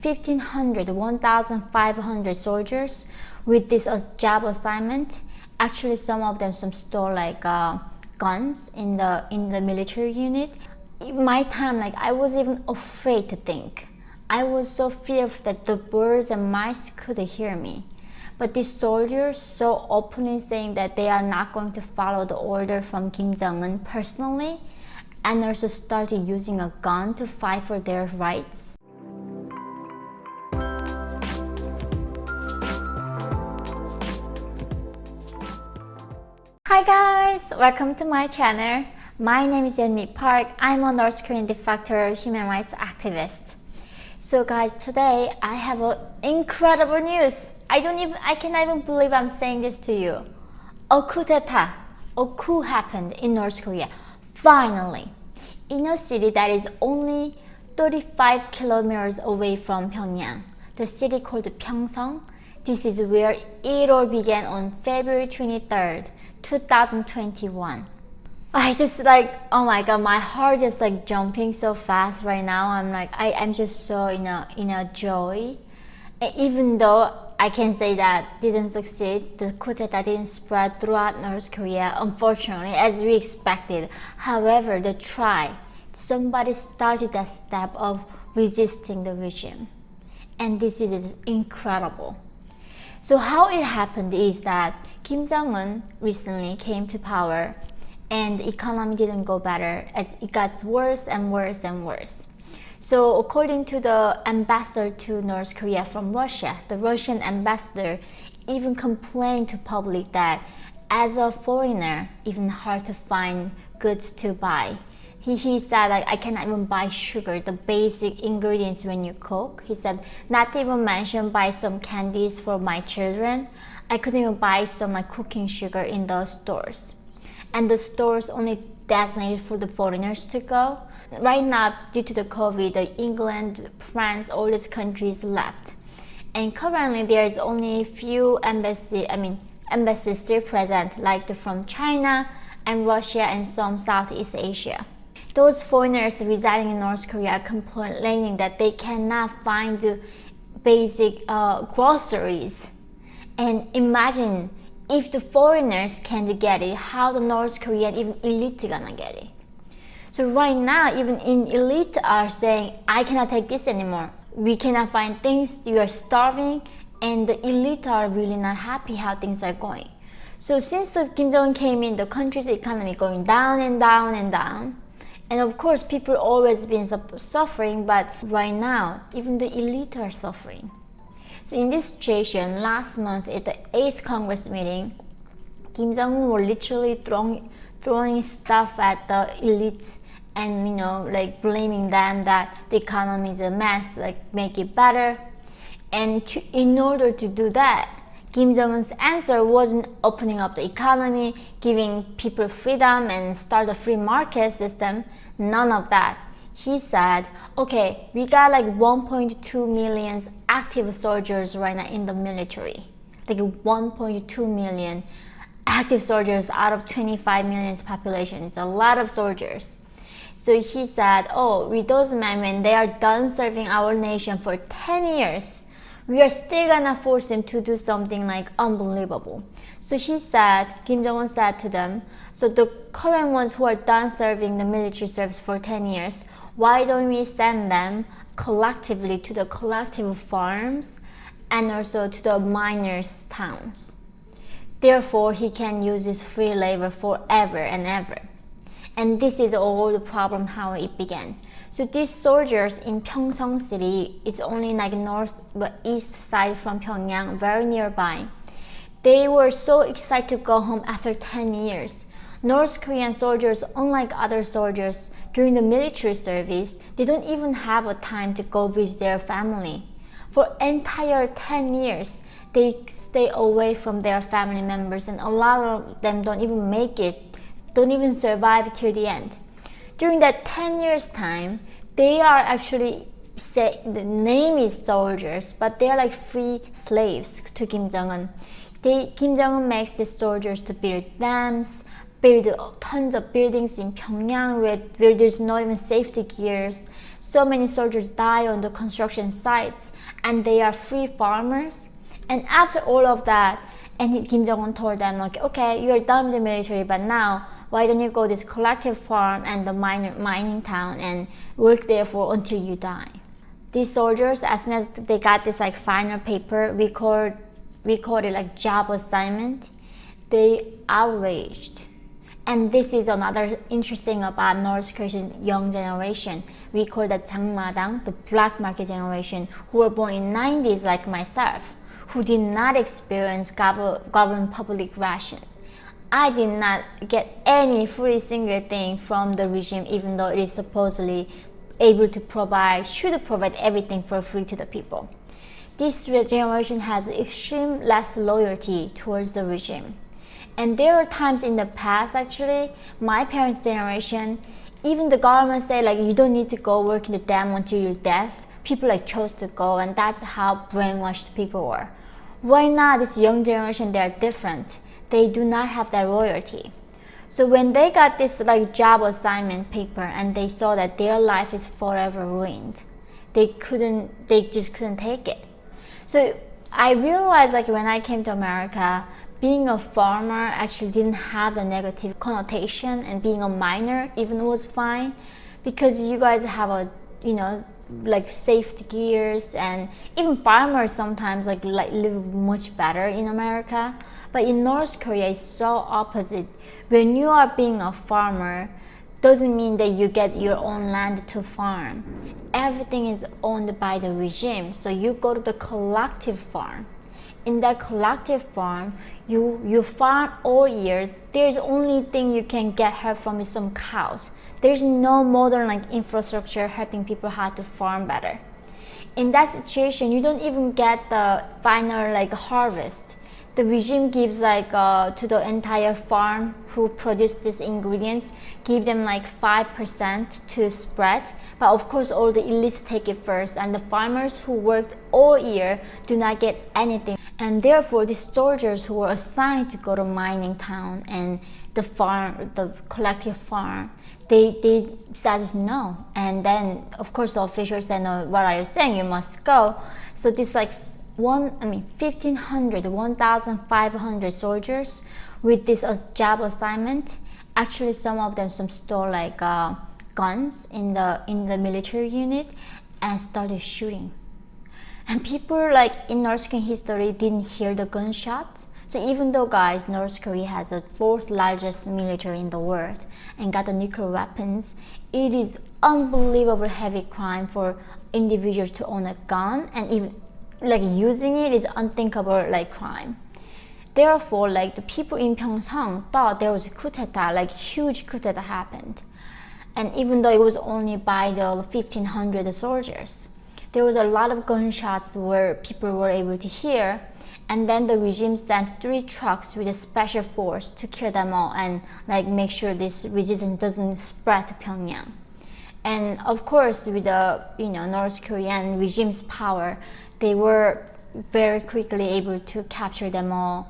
1,500 soldiers with this job assignment. Actually, some of them stole guns in the military unit. My time, I was even afraid to think. I was so fearful that the birds and mice could hear me. But these soldiers so openly saying that they are not going to follow the order from Kim Jong-un personally, and also started using a gun to fight for their rights. Hi guys! Welcome to my channel. My name is Yeonmi Park. I'm a North Korean de facto human rights activist. So guys, today I have incredible news. I cannot even believe I'm saying this to you. A coup d'etat, a coup happened in North Korea. Finally, in a city that is only 35 kilometers away from Pyongyang, the city called Pyeongseong. This is where it all began on February 23rd, 2021. I just oh my god, my heart just jumping so fast right now. I'm just so in a joy. And even though I can say that didn't succeed, the coup d'etat didn't spread throughout North Korea, unfortunately, as we expected. However, somebody started that step of resisting the regime. And this is incredible. So how it happened is that Kim Jong-un recently came to power and the economy didn't go better as it got worse and worse and worse. So according to the ambassador to North Korea from Russia, the Russian ambassador even complained to public that as a foreigner, even hard to find goods to buy. He said I cannot even buy sugar, the basic ingredients when you cook. He said not even mention buy some candies for my children. I couldn't even buy some cooking sugar in the stores. And the stores only designated for the foreigners to go. Right now, due to the COVID, England, France, all these countries left. And currently, there is only few embassies still present, from China and Russia and some Southeast Asia. Those foreigners residing in North Korea are complaining that they cannot find the basic groceries. And imagine if the foreigners can't get it, how the North Korean even elite gonna get it? So right now, even in elite are saying, I cannot take this anymore. We cannot find things, you are starving, and the elite are really not happy how things are going. So since the Kim Jong-un came in, the country's economy going down and down and down. And of course, people always been suffering, but right now, even the elite are suffering. So in this situation, last month at the 8th Congress meeting, Kim Jong-un was literally throwing stuff at the elites and blaming them that the economy is a mess, make it better. And in order to do that, Kim Jong-un's answer wasn't opening up the economy, giving people freedom and start a free market system. None of that. He said, okay, we got 1.2 million active soldiers right now in the military. 1.2 million active soldiers out of 25 million population. It's a lot of soldiers. So he said, with those men, when they are done serving our nation for 10 years, we are still gonna force them to do something unbelievable. So Kim Jong-un said to them, so the current ones who are done serving the military service for 10 years, why don't we send them collectively to the collective farms and also to the miners' towns? Therefore, he can use this free labor forever and ever. And this is all the problem how it began. So these soldiers in Pyeongseong city, it's only north but east side from Pyongyang, very nearby. They were so excited to go home after 10 years. North Korean soldiers, unlike other soldiers during the military service, they don't even have a time to go visit their family. For entire 10 years, they stay away from their family members, and a lot of them don't even make it, don't even survive till the end. During that 10 years time, they are actually, the name is soldiers, but they are free slaves to Kim Jong-un. Kim Jong-un makes these soldiers to build dams, build tons of buildings in Pyongyang where there's not even safety gears. So many soldiers die on the construction sites, and they are free farmers. And after all of that, and Kim Jong-un told them, like, okay, you're done with the military, but now why don't you go this collective farm and the mining town and work there for until you die. These soldiers, as soon as they got this like final paper, we called it like job assignment, they outraged. And this is another interesting about North Korean young generation. We call that 장마당, the black market generation, who were born in 90s like myself, who did not experience government public ration. I did not get any free single thing from the regime, even though it is supposedly able to should provide everything for free to the people. This generation has extreme less loyalty towards the regime. And there are times in the past, actually, my parents' generation, even the government say like you don't need to go work in the dam until your death. People like chose to go, and that's how brainwashed people were. Why not this young generation? They are different. They do not have that loyalty. So when they got this like job assignment paper and they saw that their life is forever ruined, they just couldn't take it. So I realized like when I came to America, being a farmer actually didn't have the negative connotation, and being a miner even was fine, because you guys have a, like safety gears, and even farmers sometimes like live much better in America. But in North Korea, it's so opposite. When you are being a farmer, doesn't mean that you get your own land to farm. Everything is owned by the regime. So you go to the collective farm. In that collective farm, you farm all year. There's only thing you can get help from is some cows. There's no modern like infrastructure helping people how to farm better. In that situation, you don't even get the final like harvest. The regime gives like to the entire farm who produce these ingredients, give them like 5% to spread. But of course, all the elites take it first, and the farmers who worked all year do not get anything. And therefore, the soldiers who were assigned to go to mining town and the farm, the collective farm, they said no. And then, of course, the officials said, no, what are you saying? You must go. So this like 1,500 soldiers with this job assignment. Actually, some of them stole like guns in the military unit and started shooting. And people like in North Korean history didn't hear the gunshots. So even though, guys, North Korea has the 4th largest military in the world and got the nuclear weapons, it is unbelievable heavy crime for individuals to own a gun, and even like using it is unthinkable like crime. Therefore, like the people in Pyeongchang thought there was a coup d'etat, like huge coup d'etat happened. And even though it was only by the 1,500 soldiers, there was a lot of gunshots where people were able to hear. And then the regime sent 3 trucks with a special force to kill them all and like make sure this resistance doesn't spread to Pyongyang. And of course, with the North Korean regime's power, they were very quickly able to capture them all.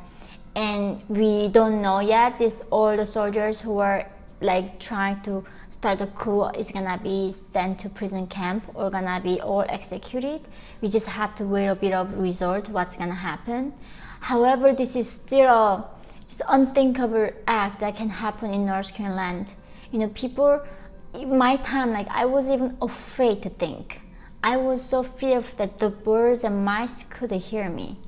And we don't know yet all the soldiers who were like trying to start a coup is gonna be sent to prison camp or gonna be all executed. We just have to wait a bit of result what's gonna happen. However, this is still a just unthinkable act that can happen in North Korean land. People in my time, like I was even afraid to think. I was so fearful that the birds and mice could hear me.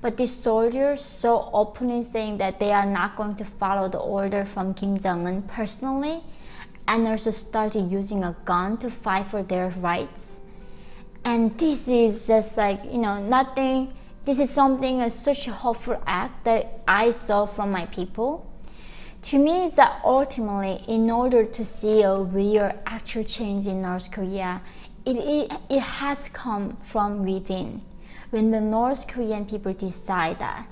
But these soldiers so openly saying that they are not going to follow the order from Kim Jong-un personally, and also started using a gun to fight for their rights. And this is just like, nothing, this is such a hopeful act that I saw from my people. To me, it's that ultimately, in order to see a real actual change in North Korea, it has come from within. When the North Korean people decide that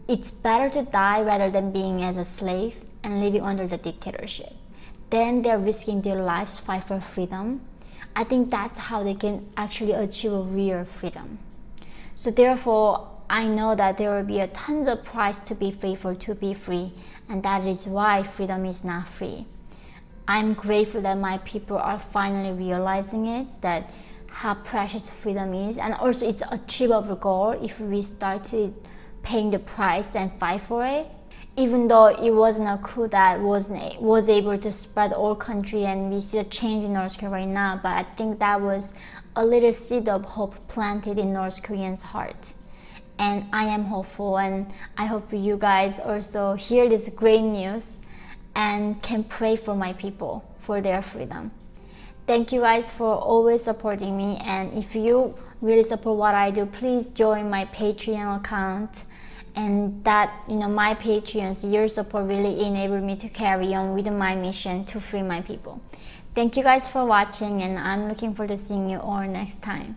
it's better to die rather than being as a slave and living under the dictatorship, then they're risking their lives to fight for freedom. I think that's how they can actually achieve a real freedom. So therefore, I know that there will be a tons of price to be faithful, to be free, and that is why freedom is not free. I'm grateful that my people are finally realizing it, that how precious freedom is, and also it's an achievable goal if we started paying the price and fight for it. Even though it wasn't a coup that was able to spread all country and we see a change in North Korea right now, but I think that was a little seed of hope planted in North Koreans' heart. And I am hopeful, and I hope you guys also hear this great news and can pray for my people, for their freedom. Thank you guys for always supporting me, and if you really support what I do, please join my Patreon account. And that, my Patreons, your support really enabled me to carry on with my mission to free my people. Thank you guys for watching, and I'm looking forward to seeing you all next time.